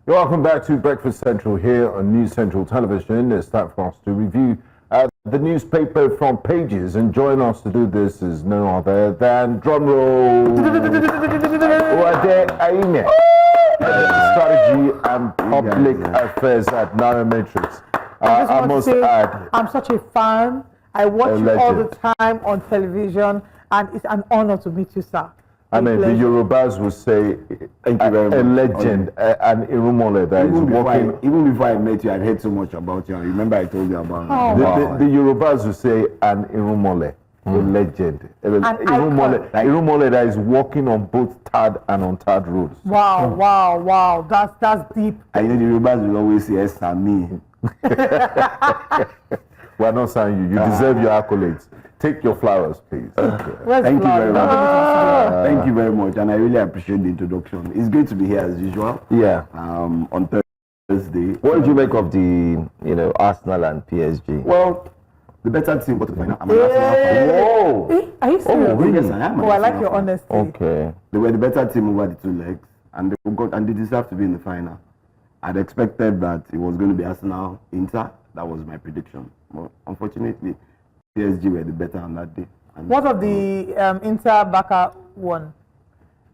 You're welcome back to Breakfast Central here on News Central Television. It's time for us to review the newspaper front pages, and join us to do this is no other than drumroll Uwade Ahimie, Strategy and Public Affairs at Nairametrics. I must add, I'm such a fan. I watch you all the time on television, and it's an honor to meet you, sir. I mean, the Yorubas will say, thank you very much. A legend, an irumole that is walking. Even before I met you, I'd heard so much about you. I remember I told you about the Yorubas will say an irumole, a legend. Irumole that is walking on both tarred and untarred roads. Wow. That's deep. I know the Yorubas will always say, yes, me. We're not saying you deserve your accolades. Take your flowers, please. Thank you very much. Thank you very much, and I really appreciate the introduction. It's great to be here as usual. Yeah. On Thursday. What did you make of the, Arsenal and PSG? Well, the better team got to the final. I'm an Arsenal fan. Whoa! Are you serious? Yes, I am. I like your honesty. Okay. They were the better team over the two legs, and they deserve to be in the final. I'd expected that it was going to be Arsenal, Inter. That was my prediction. But unfortunately, PSG were the better on that day. And what of the Inter Barca one?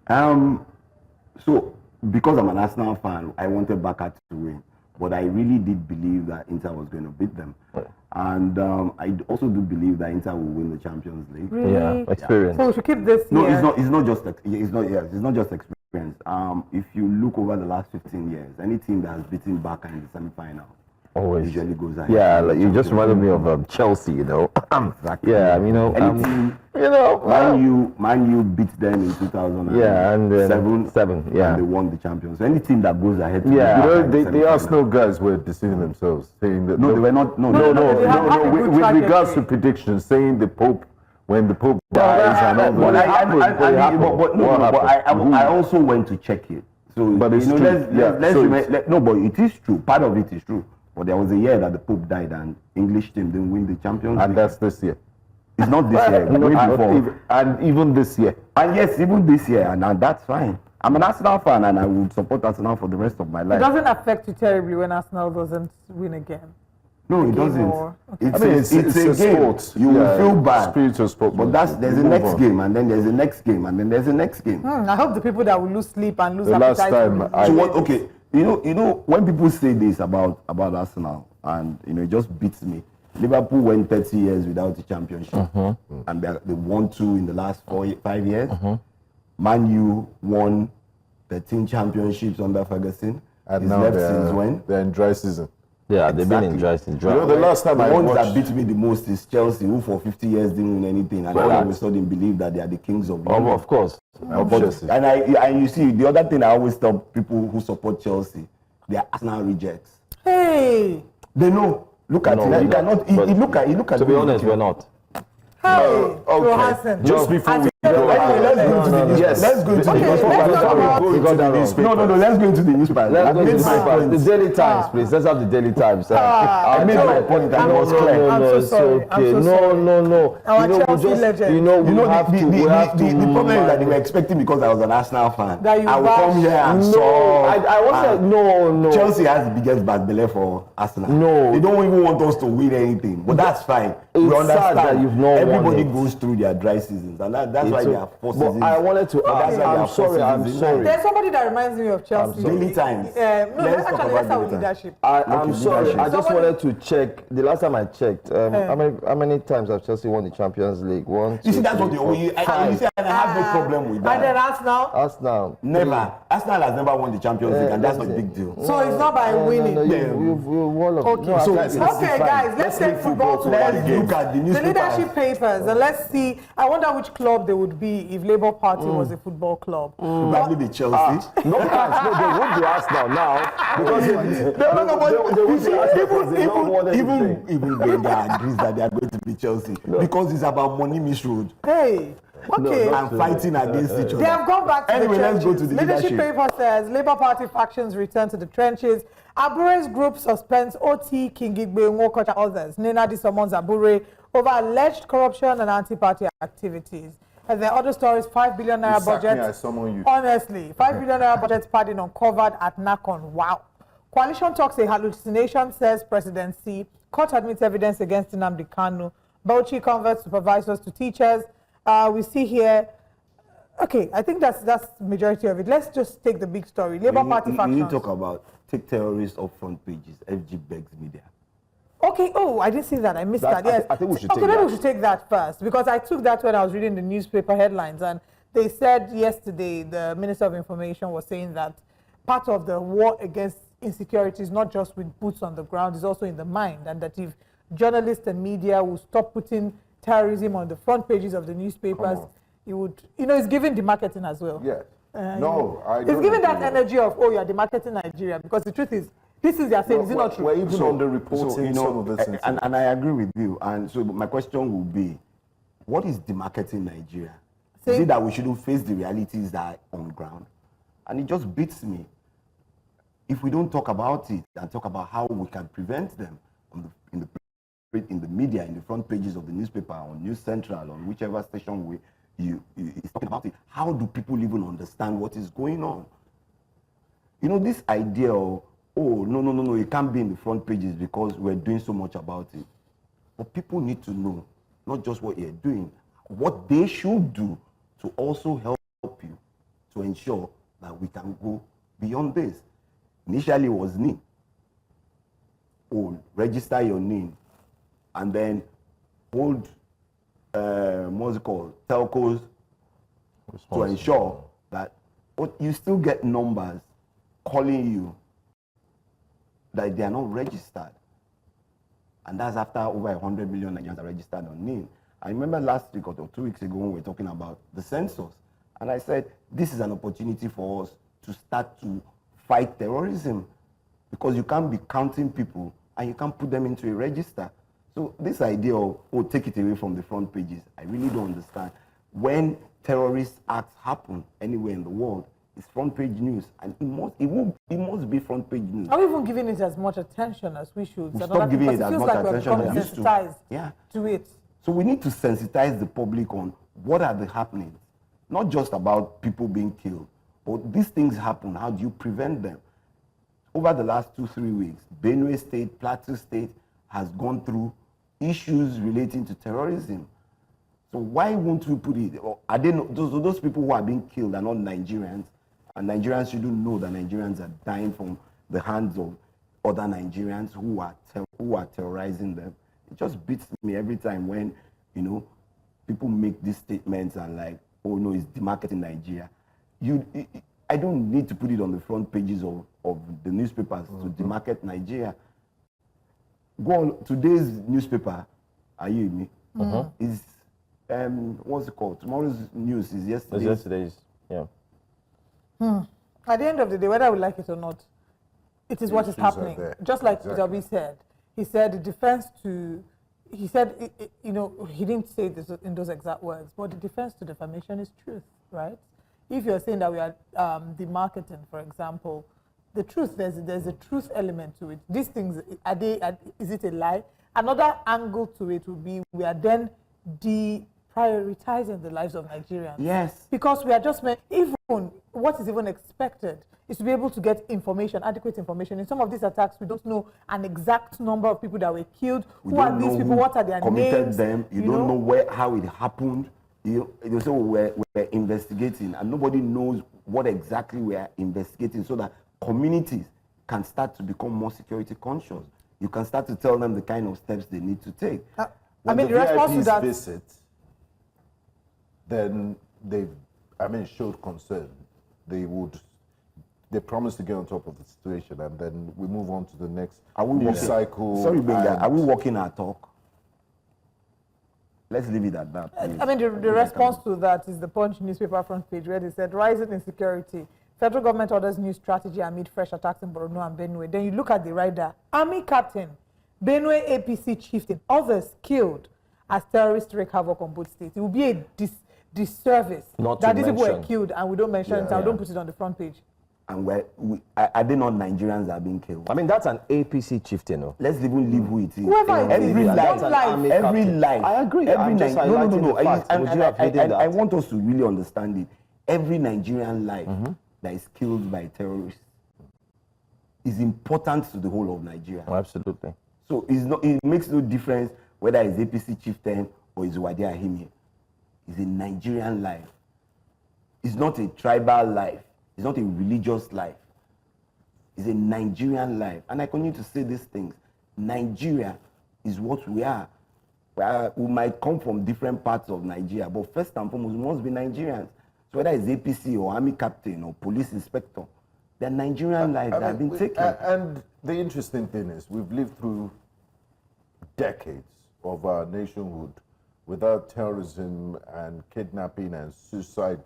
So because I'm an Arsenal fan, I wanted Barca to win, but I really did believe that Inter was going to beat them, and I also do believe that Inter will win the Champions League. Really? Yeah, experience. So we should keep this. No, it's not just experience. If you look over the last 15 years, any team that has beaten Barca in the semi-final always usually goes ahead. Yeah, like you just reminded me of Chelsea, Exactly. Yeah, Man U beat them in 2007. Yeah, and yeah, and they won the Champions. So any team that goes ahead, the Arsenal guys were deceiving themselves, saying that they were not. No. With regards to predictions, saying the Pope. When the Pope dies and all I also went to check it. So, but it's true. But it is true. Part of it is true. But there was a year that the Pope died and English team didn't win the Champions League. And that's this year. It's not this year. And even this year. And yes, even this year, and that's fine. I'm an Arsenal fan, and I would support Arsenal for the rest of my life. It doesn't affect you terribly when Arsenal doesn't win again. No, it doesn't. It's a sport. You will feel bad. Spiritual sport. But there's a next game, and then there's a next game, and then there's a next game. I hope the people that will lose sleep and lose appetite. You know, when people say this about Arsenal, and it just beats me. Liverpool went 30 years without a championship, and they won 2 in the last 5 years. Man U won 13 championships under Ferguson. And now they're in dry season. Yeah, they've been in dry season. The last time the ones that beat me the most is Chelsea, who for 50 years didn't win anything, and all of a sudden believe that they are the kings of Europe. Of course. And you see, the other thing I always tell people who support Chelsea, they are Arsenal rejects. Hey! They know. Look at it. You cannot. Look at. To be honest, we're not. Hey, okay. Just before we go, let's go into the newspaper. No, let's go into the newspaper. The Daily Times, please. Let's have the Daily Times. I made my point. I was clear. I'm so sorry. No. Our Chelsea legend. The problem is that they were expecting, because I was an Arsenal fan, I will come here and saw. I was no. Chelsea has the biggest bad belly for Arsenal. No, they don't even want us to win anything, but that's fine. We understand that you've not everybody goes through their dry seasons, and that's why they are 4 seasons. I wanted to ask. I'm sorry. There's somebody that reminds me of Chelsea. Daily Times. Let's start with leadership. I'm sorry. I just wanted to check. The last time I checked, how many times have Chelsea won the Champions League? 1, 2, you see, that's what you see, and I have no problem with that. And then Arsenal. Never. Arsenal has never won the Champions League, and that's a big deal. So it's not by winning. We've won of it. Okay, guys, let's take football to let's look at the leadership papers, and let's see. I wonder which club they would be if Labour Party was a football club. Probably the Chelsea. No, they won't be Arsenal now, because even when they agrees that they are going to be Chelsea, because it's about money misroad. Hey. Okay. And fighting against each other. They have gone back to the trenches. Let's go to the leadership paper says Labour Party factions return to the trenches. Abure's group suspends OT, Kingigbe, Nwokocha, others. Nena summons Abure over alleged corruption and anti-party activities. And the other stories, 5 billion naira budget. Honestly, 5 billion naira budget padding uncovered at Nakon. Wow. Coalition talks a hallucination, says presidency. Court admits evidence against Nnamdi Kanu. Bauchi converts supervisors to teachers. We see here. Okay, I think that's majority of it. Let's just take the big story. Labour Party factions. We need to talk about take terrorists off front pages. FG begs media. Okay. Oh, I didn't see that. I missed that. Yes. I think we should take that. Okay, maybe we should take that first because I took that when I was reading the newspaper headlines, and they said yesterday the Minister of Information was saying that part of the war against insecurity is not just with boots on the ground; it's also in the mind, and that if journalists and media will stop putting terrorism on the front pages of the newspapers, it would, it's giving demarketing as well. Yes. I don't. It's giving that energy of, you are demarketing Nigeria, because the truth is, this is their saying, is it not true? We're even on the reporting some of this. And I agree with you. And so my question will be, what is demarketing Nigeria? Is it that we shouldn't face the realities that are on ground? And it just beats me. If we don't talk about it and talk about how we can prevent them in the media, in the front pages of the newspaper, on News Central, on whichever station is talking about it, how do people even understand what is going on? This idea of, no, it can't be in the front pages because we're doing so much about it. But people need to know, not just what you're doing, what they should do to also help you to ensure that we can go beyond this. Initially, it was NIN. Register your NIN, and then hold, what's it called, telcos to ensure that you still get numbers calling you that they are not registered. And that's after over 100 million Nigerians are registered on NIN. I remember last week or 2 weeks ago when we were talking about the census, and I said, this is an opportunity for us to start to fight terrorism, because you can't be counting people and you can't put them into a register. So this idea of, take it away from the front pages, I really don't understand. When terrorist acts happen anywhere in the world, it's front page news, and it must be front page news. Are we even giving it as much attention as we should? Stop giving it as much attention as we used to. To it. So we need to sensitize the public on what are the happenings, not just about people being killed, but these things happen. How do you prevent them? Over the last 2-3 weeks, Benue State, Plateau State has gone through issues relating to terrorism. So why won't we put it? Are they not, those people who are being killed are not Nigerians, and Nigerians shouldn't know that Nigerians are dying from the hands of other Nigerians who are terrorizing them. It just beats me every time when people make these statements and like, oh no, it's demarketing Nigeria. I don't need to put it on the front pages of the newspapers to demarket Nigeria. Go on today's newspaper, are you with me? Is what's it called? Tomorrow's news is yesterday's. Yesterday's, yeah. At the end of the day, whether we like it or not, it is what is happening. Just like Jabi said, he said the defense to, he said, he didn't say this in those exact words, but the defense to defamation is truth, right? If you're saying that we are demarketing, for example, the truth, there's a truth element to it. These things, is it a lie? Another angle to it would be we are then deprioritizing the lives of Nigerians. Yes. Because we are just, even what is even expected is to be able to get information, adequate information. In some of these attacks, we don't know an exact number of people that were killed. Who are these people? What are their names? Them. You don't know how it happened. So we're investigating, and nobody knows what exactly we are investigating, so that communities can start to become more security conscious. You can start to tell them the kind of steps they need to take. When the response to that visit, then they showed concern. They promised to get on top of the situation, and then we move on to the next cycle. Sorry, Benga, are we walking our talk? Let's leave it at that. Please. The response to that is the Punch newspaper front page, where they said, rising insecurity, federal government orders new strategy amid fresh attacks in Borno and Benue. Then you look at the rider, Army Captain, Benue APC chieftain, others killed as terrorists wreak havoc on both states. It would be a disservice that these people were killed and we don't mention it and we don't put it on the front page. And are they not Nigerians that are being killed? I mean, that's an APC chieftain, no? Let's even leave who it is. Whoever it is, every that's life, life. every life. I agree. Every I'm just highlighting the fact. Would you have hidden that? I want us to really understand it. Every Nigerian life that is killed by terrorists is important to the whole of Nigeria. Oh, absolutely. So it makes no difference whether it's APC chieftain or it's Uwade Ahimie. It's a Nigerian life. It's not a tribal life. It's not a religious life. It's a Nigerian life. And I continue to say these things. Nigeria is what we are. We might come from different parts of Nigeria, but first and foremost, we must be Nigerians. So whether it's APC or army captain or police inspector, they're Nigerian lives that have been taken. And the interesting thing is, we've lived through decades of our nationhood without terrorism and kidnapping and suicide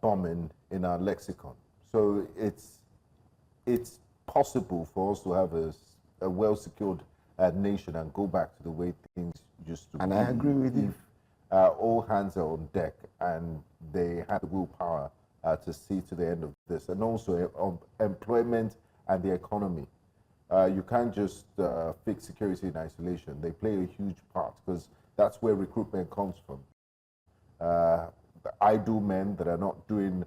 bombing in our lexicon. So it's possible for us to have a well-secured nation and go back to the way things used to be. And I agree with you. All hands are on deck and they have the willpower to see to the end of this. And also employment and the economy. You can't just fix security in isolation. They play a huge part because that's where recruitment comes from. The idle men that are not doing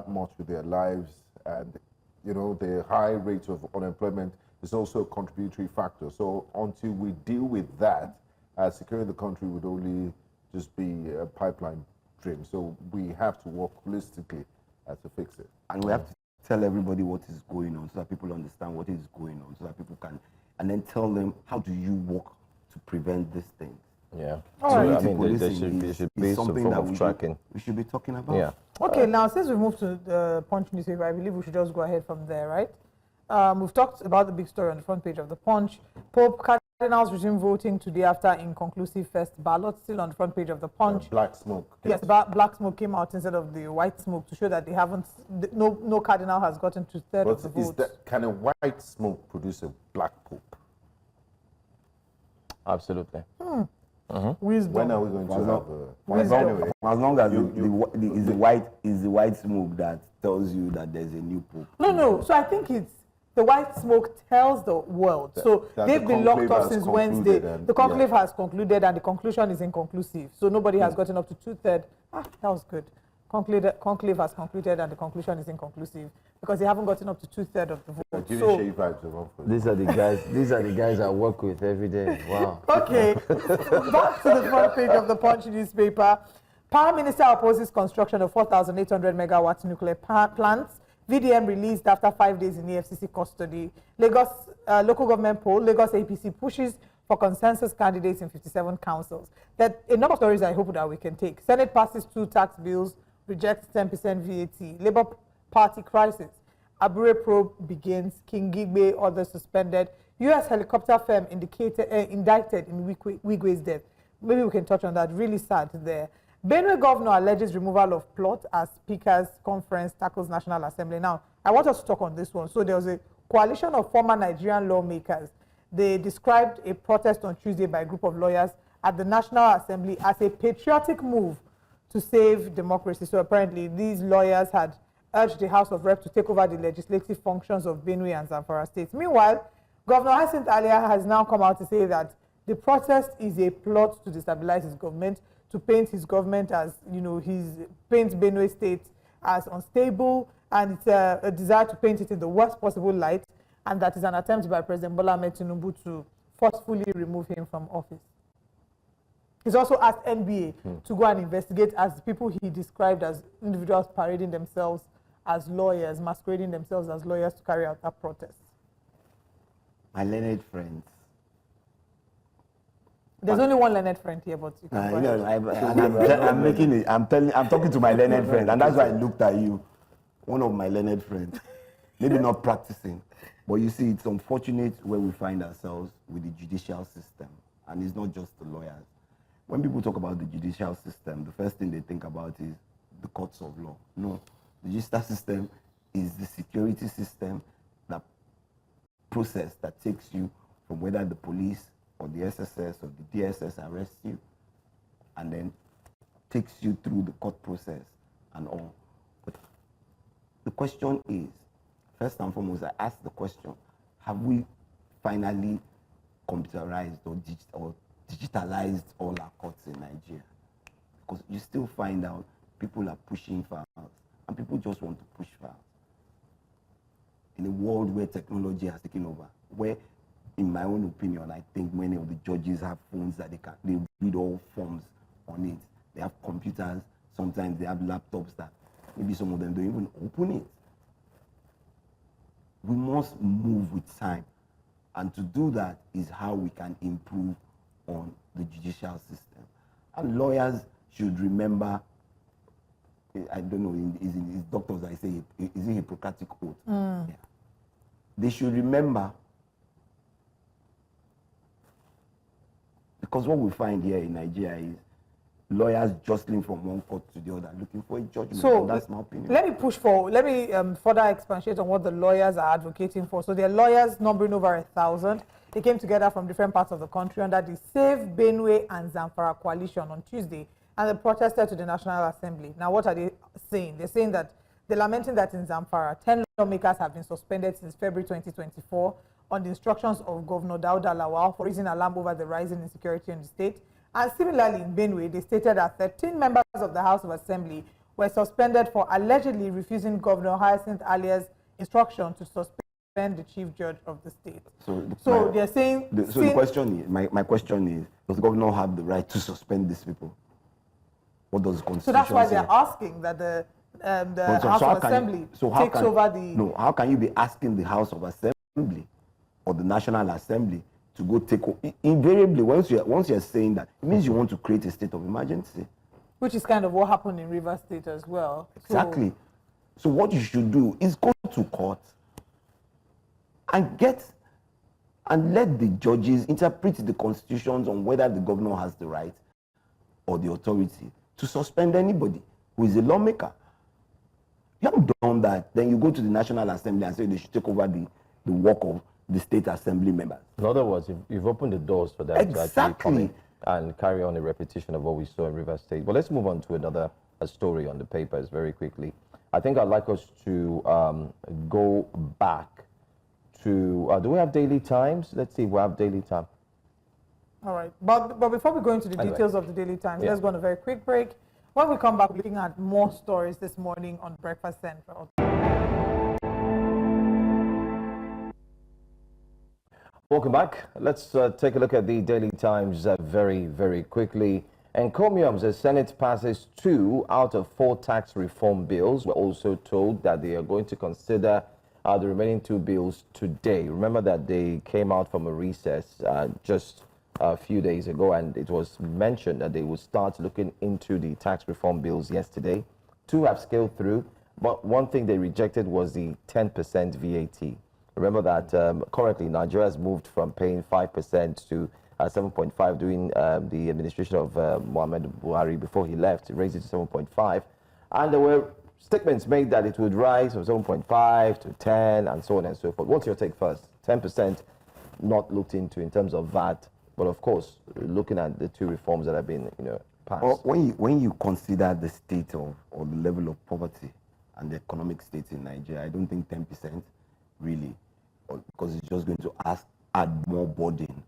much with their lives, and the high rate of unemployment is also a contributory factor. So until we deal with that, securing the country would only just be a pipeline dream. So we have to work holistically to fix it. And we have to tell everybody what is going on so that people understand what is going on, so that people can, and then tell them how do you work to prevent these things. Yeah. So I mean, there should be some something form that of tracking. we should be talking about. Yeah. Okay, now since we moved to the Punch newspaper, I believe we should just go ahead from there, right? We've talked about the big story on the front page of the Punch. Pope Cardinals resume voting today after inconclusive first ballot, still on the front page of the Punch. Black smoke. Yes, black smoke came out instead of the white smoke to show that they haven't, no cardinal has gotten to third of the vote. Can a white smoke produce a black pope? Absolutely. Wisdom. When are we going to have As long as the white smoke that tells you that there's a new pope. No. So I think it's the white smoke tells the world. So they've been locked up since Wednesday. The conclave has concluded, and the conclusion is inconclusive. So nobody has gotten up to 2/3. That was good. Conclave has concluded, and the conclusion is inconclusive because they haven't gotten up to 2/3 of the vote. These are the guys. These are the guys I work with every day. Wow. Okay, back to the front page of the Punch newspaper. Power Minister opposes construction of 4,800 megawatt nuclear plants. VDM released after 5 days in EFCC custody. Lagos local government poll. Lagos APC pushes for consensus candidates in 57 councils. There are a number of stories I hope that we can take. Senate passes 2 tax bills, rejects 10% VAT. Labour Party crisis. Abure probe begins. King Gigbe others suspended. U.S. helicopter firm indicted in Wigwe's death. Maybe we can touch on that. Really sad there. Benue governor alleges removal of plot as Speaker's conference tackles National Assembly. Now, I want us to talk on this one. So there was a coalition of former Nigerian lawmakers. They described a protest on Tuesday by a group of lawyers at the National Assembly as a patriotic move to save democracy. So apparently these lawyers had urged the House of Reps to take over the legislative functions of Benue and Zamfara states. Meanwhile, Governor Hyacinth Alia has now come out to say that the protest is a plot to destabilize his government, to paint his government as, paint Benue State as unstable, and it's a desire to paint it in the worst possible light, and that is an attempt by President Bola Ahmed Tinubu to forcefully remove him from office. He's also asked NBA to go and investigate as people he described as individuals parading themselves as lawyers, masquerading themselves as lawyers to carry out that protest. My learned friends. There's only one learned friend here, but you can I'm talking to my learned friend, and that's why I looked at you. One of my learned friends, maybe not practicing, but you see, it's unfortunate where we find ourselves with the judicial system, and it's not just the lawyers. When people talk about the judicial system, the first thing they think about is the courts of law. No, the judicial system is the security system, that process that takes you from whether the police or the SSS or the DSS arrests you, and then takes you through the court process and all. But the question is, first and foremost, I ask the question, have we finally computerized or digitalized all our courts in Nigeria? Because you still find out people are pushing files, and people just want to push files. In a world where technology has taken over, where, in my own opinion, I think many of the judges have phones that they read all forms on it. They have computers, sometimes they have laptops that maybe some of them don't even open it. We must move with time. And to do that is how we can improve on the judicial system. And lawyers should remember, I don't know, is doctors I say, is it Hippocratic oath? Yeah. They should remember, because what we find here in Nigeria is lawyers jostling from one court to the other, looking for a judgment. So that's my opinion. Let me push forward. Let me further expatiate on what the lawyers are advocating for. So there are lawyers numbering over 1,000. They came together from different parts of the country under the Save Benue and Zamfara coalition on Tuesday, and they protested to the National Assembly. Now, what are they saying? They're saying that they're lamenting that in Zamfara, 10 lawmakers have been suspended since February 2024 on the instructions of Governor Dauda Lawal for raising alarm over the rising insecurity in the state. And similarly, in Benue, they stated that 13 members of the House of Assembly were suspended for allegedly refusing Governor Hyacinth Alia's instruction to suspend the chief judge of the state. So they're saying... So the question is, my question is, does the governor have the right to suspend these people? What does the Constitution say? So that's why they're asking that the House of Assembly takes over the... No, how can you be asking the House of Assembly or the National Assembly to go take over? Invariably, once you're saying that, it means you want to create a state of emergency. Which is kind of what happened in Rivers State as well. Exactly. So what you should do is go to court and let the judges interpret the constitutions on whether the governor has the right or the authority to suspend anybody who is a lawmaker. You haven't done that, then you go to the National Assembly and say they should take over the work of the state assembly members. In other words, you've opened the doors for them to actually come in and carry on a repetition of what we saw in Rivers State. But let's move on to another story on the papers very quickly. I think I'd like us to go back to, do we have Daily Times? Let's see if we have Daily Time. All right, but before we go into the details of the Daily Times, let's go on a very quick break. When we come back, we're looking at more stories this morning on Breakfast Central. Welcome back. Let's take a look at the Daily Times very, very quickly. Encomiums, the Senate passes 2 out of 4 tax reform bills. We're also told that they are going to consider the remaining 2 bills today. Remember that they came out from a recess just a few days ago, and it was mentioned that they would start looking into the tax reform bills yesterday. 2 have scaled through, but one thing they rejected was the 10% VAT. Remember that currently Nigeria has moved from paying 5% to 7.5 during the administration of Muhammadu Buhari before he left. He raised it to 7.5, and there were statements made that it would rise from 7.5 to 10 and so on and so forth. What's your take first? 10% not looked into in terms of VAT, but of course looking at the 2 reforms that have been passed. Well, when you consider the state of or the level of poverty and the economic state in Nigeria, I don't think 10% really, because it's just going to add more burden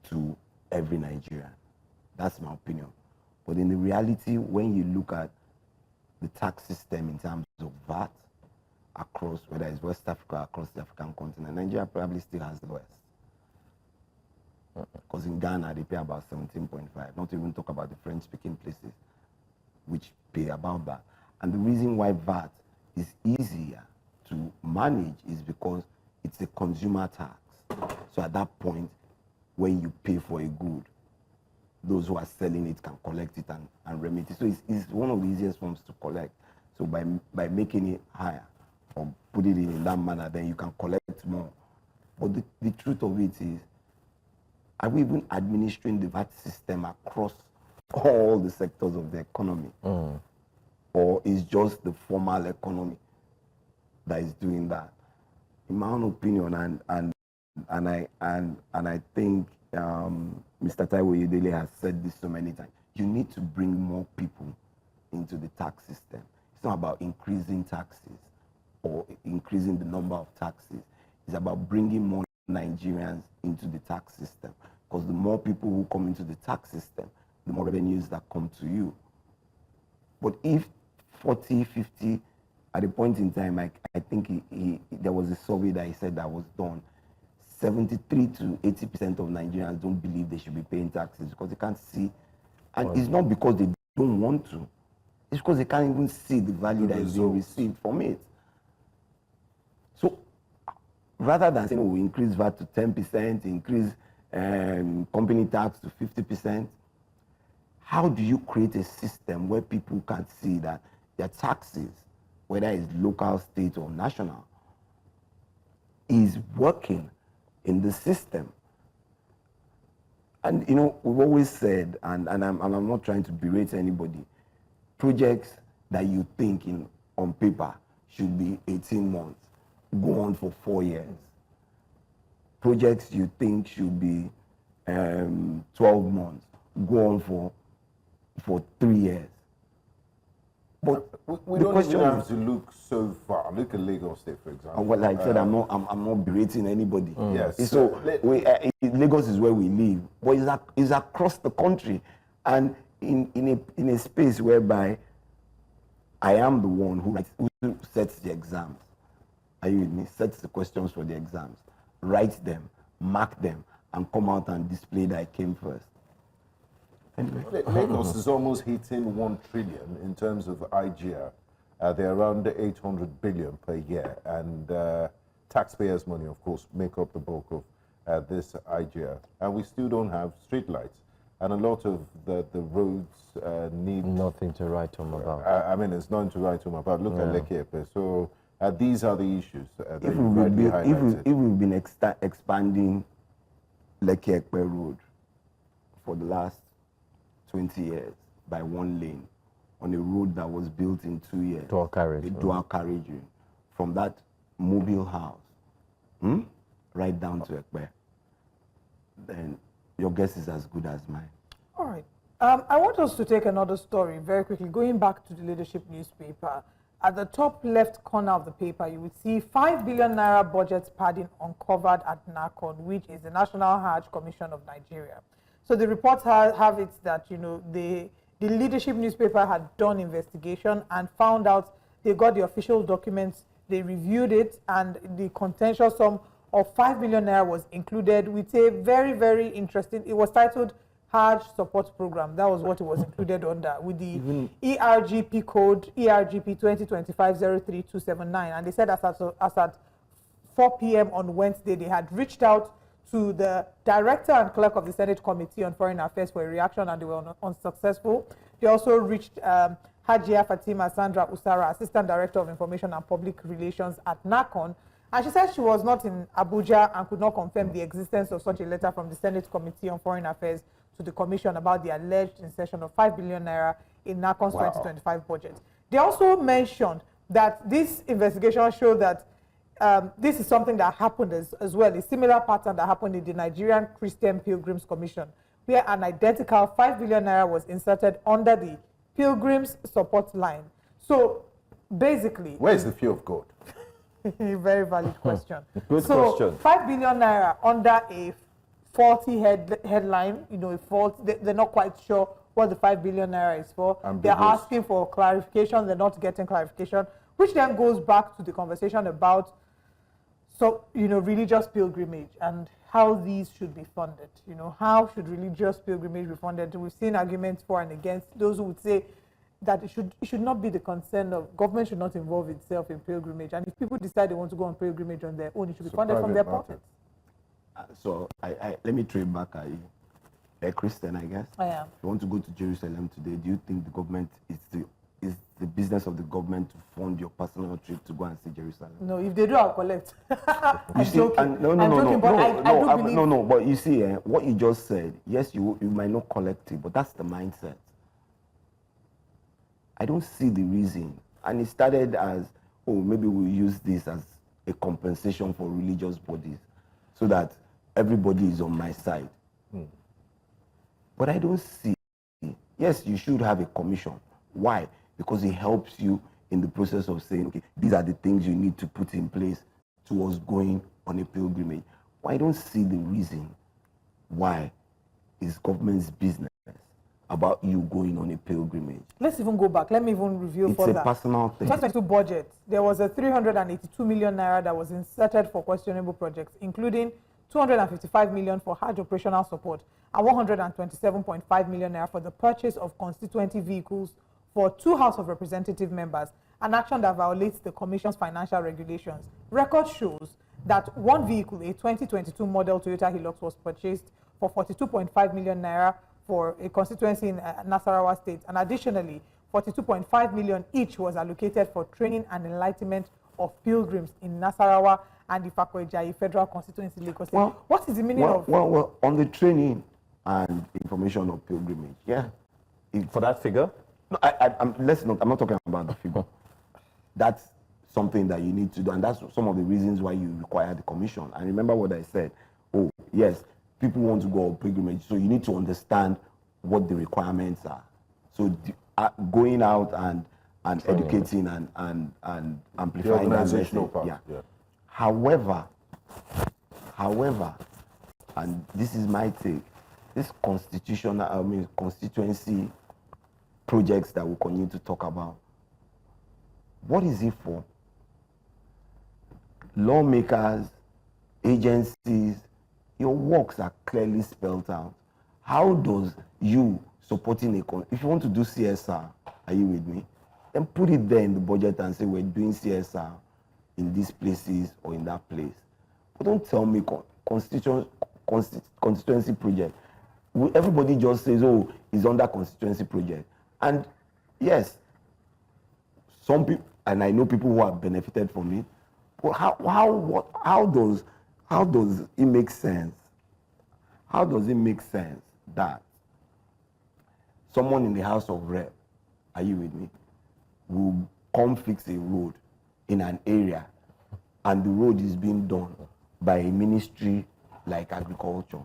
to every Nigerian. That's my opinion. But in the reality, when you look at the tax system in terms of VAT across, whether it's West Africa, across the African continent, Nigeria probably still has the lowest. Because in Ghana, they pay about 17.5, not to even talk about the French-speaking places, which pay about that. And the reason why VAT is easier to manage is because it's a consumer tax. So at that point, when you pay for a good, those who are selling it can collect it and remit it. So it's one of the easiest forms to collect. So by making it higher or put it in that manner, then you can collect more. But the truth of it is, are we even administering the VAT system across all the sectors of the economy? Or is just the formal economy that is doing that? In my own opinion, and I think Mr. Taiwo Udele has said this so many times, you need to bring more people into the tax system. It's not about increasing taxes. or increasing the number of taxes. It's about bringing more Nigerians into the tax system. Because the more people who come into the tax system, the more revenues that come to you. But if 40, 50, at a point in time, I think there was a survey that he said that was done, 73 to 80% of Nigerians don't believe they should be paying taxes because they can't see. And it's not because they don't want to. It's because they can't even see the value that is being received from it. So rather than saying, oh, we increase VAT to 10%, increase company tax to 50%, how do you create a system where people can see that their taxes, whether it's local, state, or national, is working in the system? And, you know, we've always said, and I'm not trying to berate anybody, projects that you think on paper should be 18 months, go on for 4 years. Projects you think should be 12 months, go on for 3 years. But we don't even have to look so far. Look at Lagos State, for example. Well, like I said, I'm not berating anybody. Yes. So Lagos is where we live, but it's across the country, and in a space whereby I am the one who sets the exams. Are you with me? Sets the questions for the exams, writes them, mark them, and come out and display that I came first. Anyway. Lagos is almost hitting 1 trillion in terms of IGR. They're around 800 billion per year, and taxpayers' money, of course, make up the bulk of this IGR. And we still don't have street lights, and a lot of the roads need nothing to write home about. I mean, it's nothing to write home about. Look at Lekki. So these are the issues that if we've been expanding Lekki Road for the last 20 years by 1 lane on a road that was built in 2 years. Dual carriage. A dual carriage from that mobile house right down to Ekpe. Then your guess is as good as mine. All right. I want us to take another story very quickly, going back to the leadership newspaper. At the top left corner of the paper, you would see 5 billion naira budget padding uncovered at NACON, which is the National Hajj Commission of Nigeria. So the reports have it that, you know, the leadership newspaper had done investigation and found out they got the official documents, they reviewed it, and the contentious sum of 5 billion naira was included with a very, very interesting, it was titled Hajj Support Program. That was what it was included under, with the ERGP code, ERGP 2025-03279. And they said as at 4 p.m. on Wednesday, they had reached out to the director and clerk of the Senate Committee on Foreign Affairs for a reaction, and they were unsuccessful. They also reached Hajia Fatima Sandra Usara, Assistant Director of Information and Public Relations at NACON, and she said she was not in Abuja and could not confirm the existence of such a letter from the Senate Committee on Foreign Affairs to the Commission about the alleged insertion of 5 billion naira in NACON's 2025 budget. They also mentioned that this investigation showed that this is something that happened as well, a similar pattern that happened in the Nigerian Christian Pilgrims Commission, where an identical 5 billion naira was inserted under the Pilgrims support line. So basically, where's the fear of God? A very valid question. Good question. 5 billion naira under a faulty headline, you know, a fault. They're not quite sure what the 5 billion naira is for. They're asking for clarification. They're not getting clarification, which then goes back to the conversation about, so, you know, religious pilgrimage and how these should be funded. You know, how should religious pilgrimage be funded? We've seen arguments for and against. Those who would say that it should not be the concern of government, should not involve itself in pilgrimage. And if people decide they want to go on pilgrimage on their own, it should be funded from their pockets. So let me trade back at you. A Christian, I guess. I am. If you want to go to Jerusalem today, do you think the government is the business of the government to fund your personal trip to go and see Jerusalem? No, if they do, I'll collect. I'm joking. No. But you see, what you just said, yes, you might not collect it, but that's the mindset. I don't see the reason. And it started as, oh, maybe we'll use this as a compensation for religious bodies so that everybody is on my side. But I don't see. Yes, you should have a commission. Why? Because it helps you in the process of saying, okay, these are the things you need to put in place towards going on a pilgrimage. Well, I don't see the reason why it's government's business about you going on a pilgrimage. Let's even go back. Let me even review further. It's a personal thing. 2022 budget, there was a 382 million naira that was inserted for questionable projects, including 255 million for hard operational support and 127.5 million naira for the purchase of constituency vehicles for 2 House of Representative members, an action that violates the Commission's financial regulations. Record shows that one vehicle, a 2022 model Toyota Hilux, was purchased for 42.5 million naira for a constituency in Nasarawa State, and additionally, 42.5 million each was allocated for training and enlightenment of pilgrims in Nasarawa and the Ifako-Ijayi Federal Constituency, Lagos State. Well, what is the meaning of? Well, on the training and information of pilgrimage, yeah. For that figure? No, I'm not talking about the figure. That's something that you need to do, and that's some of the reasons why you require the commission. And remember what I said. Oh, yes, people want to go on pilgrimage, so you need to understand what the requirements are. So going out and educating and amplifying the organizational part. Yeah. However, and this is my take, this constituency projects that we continue to talk about, what is it for? Lawmakers, agencies, your works are clearly spelled out. How does you supporting if you want to do CSR, are you with me? Then put it there in the budget and say we're doing CSR in these places or in that place. But don't tell me constituency project. Everybody just says, oh, it's under constituency project. And yes, some people, and I know people who have benefited from it, but how does it make sense? How does it make sense that someone in the House of Rep, are you with me, will come fix a road in an area and the road is being done by a ministry like agriculture?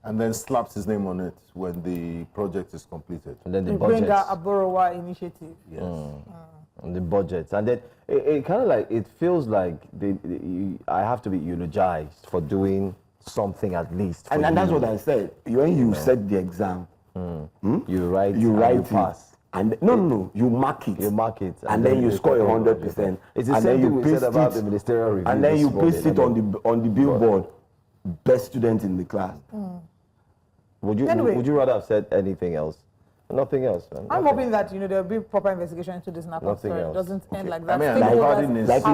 And then slaps his name on it when the project is completed. And then the bring budget. that Aborowa initiative. Yes. And the budget. And then it kind of like, it feels like I have to be eulogized for doing something at least. And that's what I said. When you set the exam, you write it. Pass. And no, you mark it. You mark it. And then you score 100%. It's the same thing we said about the ministerial review. And then you paste it on the billboard, best student in the class. Would you rather have said anything else? Nothing else, man. I'm hoping that there'll be proper investigation into this narco story. It doesn't end like that. I mean, like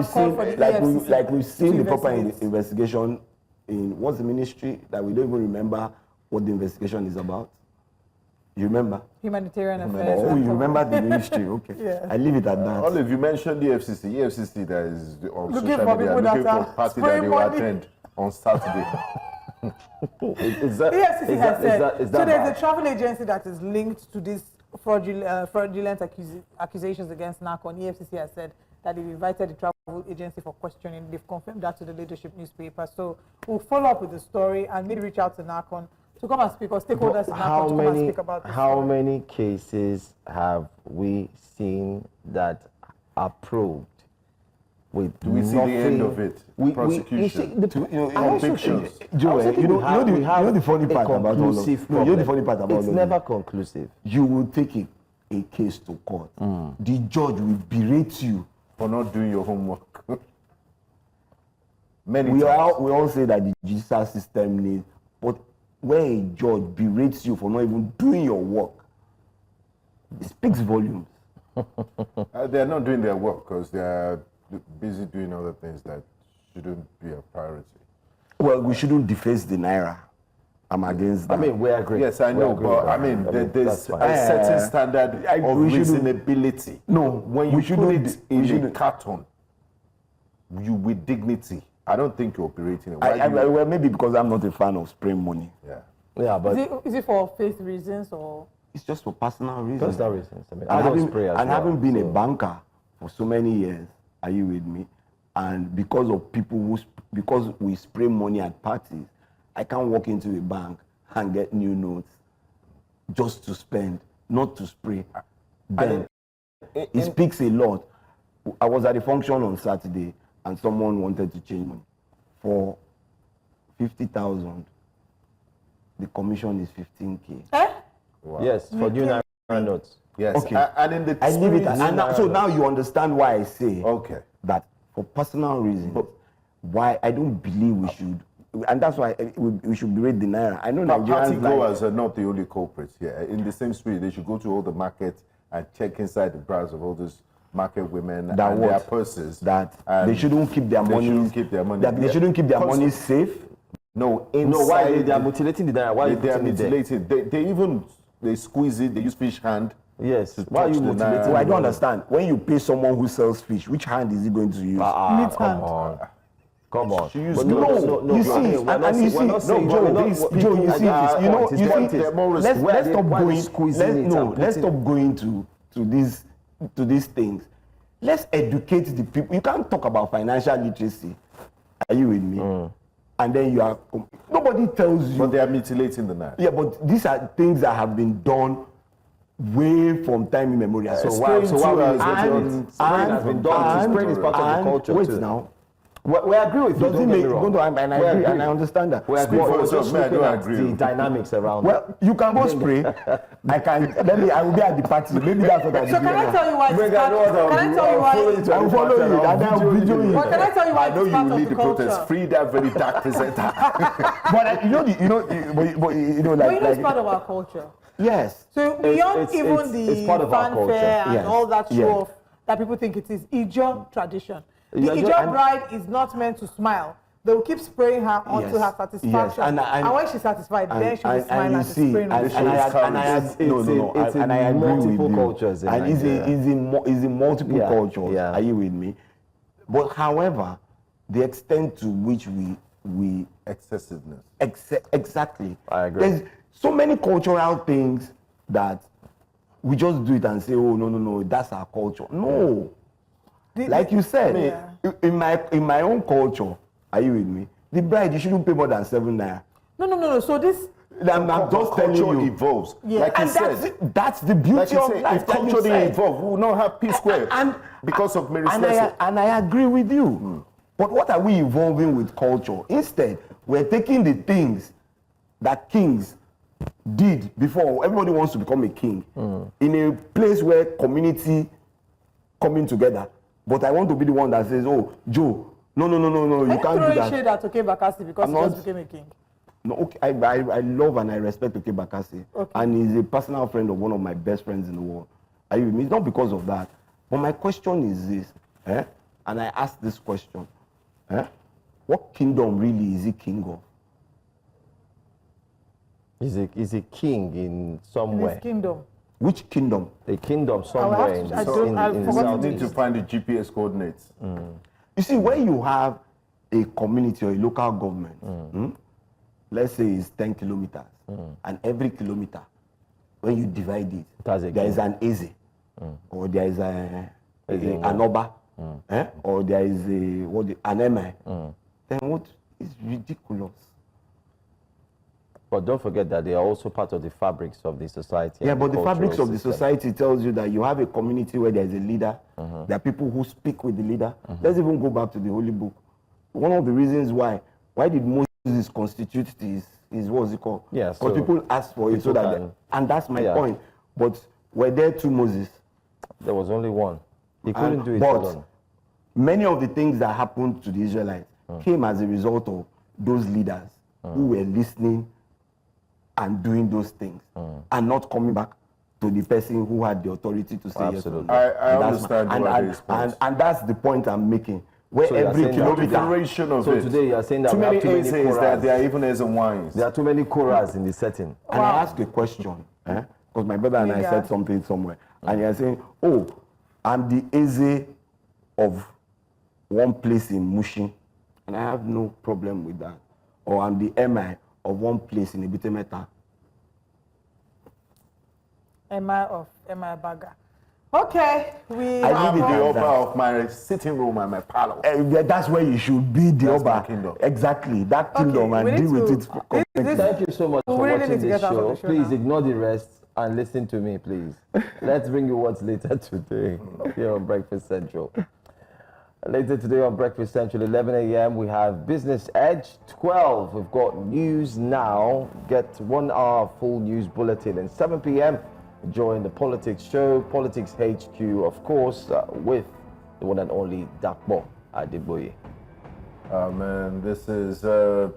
we've seen the proper investigation in what's the ministry that we don't even remember what the investigation is about. You remember? Humanitarian affairs. Oh, you remember the ministry? Okay. Yeah. I leave it at that. Olive, you mentioned the EFCC that is on Looking social for media people that looking for are a party that spraying they will money. attend on Saturday. EFCC has said. Is So that there's bad? a travel agency that is linked to these fraudulent accusations against NACON. EFCC has said that they've invited the travel agency for questioning. They've confirmed that to the leadership newspaper. So we'll follow up with the story and maybe reach out to NACON to come and speak, or stakeholders in NACON to come and speak about this. How many cases have we seen that are proved with Do we see the end of it? Prosecution. Convictions. Joel, you know the funny part about all of this. No, you know the funny part about all of it's this. never conclusive. You will take a case to court. The judge will berate you For not doing your homework. Many we times. all say that the judicial system needs, but when a judge berates you for not even doing your work, it speaks volumes. They're not doing their work because they're busy doing other things that shouldn't be a priority. Well, we shouldn't deface the Naira. I'm against that. I mean, we agree. Yes, I know, but I mean, there's a certain standard of reasonability. No, when you put it in a carton, you with dignity. I don't think you're operating it. Well, maybe because I'm not a fan of spraying money. Yeah, but Is it for faith reasons or? It's just for personal reasons. personal reasons. I mean, I don't spray as well, having been a so- banker for so many years, are you with me? And because of people because we spray money at parties, I can't walk into a bank and get new notes just to spend, not to spray. Then It speaks a lot. I was at a function on Saturday, and someone wanted to change money for 50,000. The commission is 15K. Wow. Yes, for new Naira notes. Yes. Okay. And in the I leave it. And now you understand why I say that for personal reasons, why I don't believe we should. And that's why we should berate the Naira. I know party Nigerians goers are not the only culprits here. In the same spirit, they should go to all the markets and check inside the bras of all those market women and their purses. That they shouldn't keep their money. They shouldn't keep their money. That they shouldn't keep their money safe. No, why they are mutilating the Naira? Why they are mutilating? They squeeze it. They use fish hand. Yes. Why are you mutilating? So I don't understand. When you pay someone who sells fish, which hand is he going to use? Come on. Come on. No, you see, let's stop going to these things. Let's educate the people. You can't talk about financial literacy. Are you with me? And then you are, nobody tells you. But they are mutilating the Naira. Yeah, but these are things that have been done way from time immemorial. So why has been done? Spraying is part of the culture wait too. Now. We agree with you. Does it make and I agree, and I understand that. We agree. Just looking at the dynamics around. Well, you can go spray. I will be at the party. Maybe that's what I do. So can I tell you why? Can I tell you why? I will follow you. And I will video you. But can I tell you why? I know you will lead the protest. Free that very dark presenter. But you know, it's part of our culture. Yes. So beyond even the fanfare and all that show off that people think it is Ijaw tradition. The Ijaw bride is not meant to smile. They will keep spraying her until her satisfaction. And when she's satisfied, then she will smile and spraying her. And I agree with you. Cultures and it's in multiple cultures. Yeah. Are you with me? But however, the extent to which we excessiveness. Exactly. I agree. There's so many cultural things that we just do it and say, oh no, that's our culture. No. Like you said, in my own culture, are you with me? The bride, you shouldn't pay more than 7 Naira. No. So this. I'm just telling you. Evolves. Yeah. Like you And said, that's the beauty of life. if culture didn't evolve, we will not have P square because of Mary Slessor. And I agree with you. But what are we evolving with culture? Instead, we're taking the things that kings did before. Everybody wants to become a king. In a place where community coming together. But I want to be the one that says, oh, Joe, no, you can't do that. Shade at Oke Bakassi because he just became a king. No, okay, I love and I respect Oke Bakassi. Okay. And he's a personal friend of one of my best friends in the world. Are you with me? It's not because of that. But my question is this, and I ask this question, what kingdom really is he king of? Is a king in somewhere. His kingdom. Which kingdom? A kingdom somewhere in the You need to find the GPS coordinates. You see, when you have a community or a local government, let's say it's 10 kilometers, and every kilometer, when you divide it, there is an Eze, or there is an Oba, or there is an Emir, then what is ridiculous? But don't forget that they are also part of the fabrics of the society. Yeah, but the fabrics of the society tells you that you have a community where there is a leader. There are people who speak with the leader. Let's even go back to the Holy Book. One of the reasons why did Moses constitute his what's it called? Yeah, because people asked for it so that and that's my point. But were there 2 Moses? There was only one. He couldn't do it but alone. Many of the things that happened to the Israelites came as a result of those leaders who were listening and doing those things and not coming back to the person who had the authority to say yes. I understand and that's the point I'm making. Where so every kilometer. So today you are saying that too many A's that there are even A's and Y's. There are too many choras in the setting. And I ask a question, because my brother and I said something somewhere, and you're saying, oh, I'm the Eze of one place in Mushin, and I have no problem with that. Or I'm the Emir of one place in Ibitemeta. Emir of Emir Baga. Okay, I live in the Oba of my sitting room and my parlor. That's where you should be, the Oba. Kingdom. Exactly, that kingdom, and deal with it. Thank you so much for watching this show. Please ignore the rest. and listen to me, please. Let's bring you what's later today here on Breakfast Central. Later today on Breakfast Central, 11 a.m., we have Business Edge. 12, we've got News Now. Get 1 hour full news bulletin. And 7 p.m., join the Politics Show, Politics HQ, of course, with the one and only Dakbo Adeboye. Man, this is the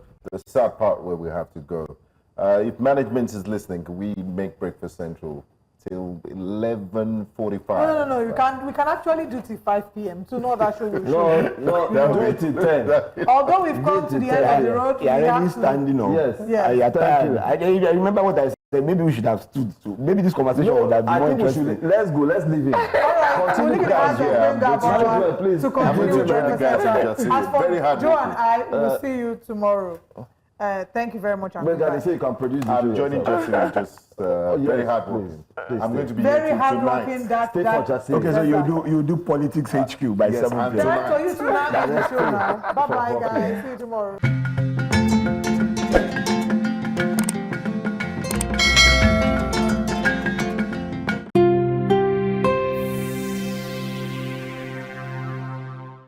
sad part where we have to go. If management is listening, can we make Breakfast Central till 11:45? No. We can actually do till 5 p.m. So not that show will No, do it till 10. Although we've come to the end of the road, we already have to. standing up. Yes. Yes. I remember what I said. Maybe we should have stood to. Maybe this conversation would have been more interesting. Let's go. Let's leave it. We'll leave it as a bring that Management, please. to continue with Breakfast Central. As Very for hard Joe and working. I, we'll see you tomorrow. Thank you very much. But they say you can produce the I'm show joining yourself. Jesse, just very hard working. I'm going to be Very here hard tonight. working. Stay for just Okay, so you do Politics HQ by Yes, 7 I'm p.m. Thanks for you tonight on the show now. Bye bye, guys. See you tomorrow.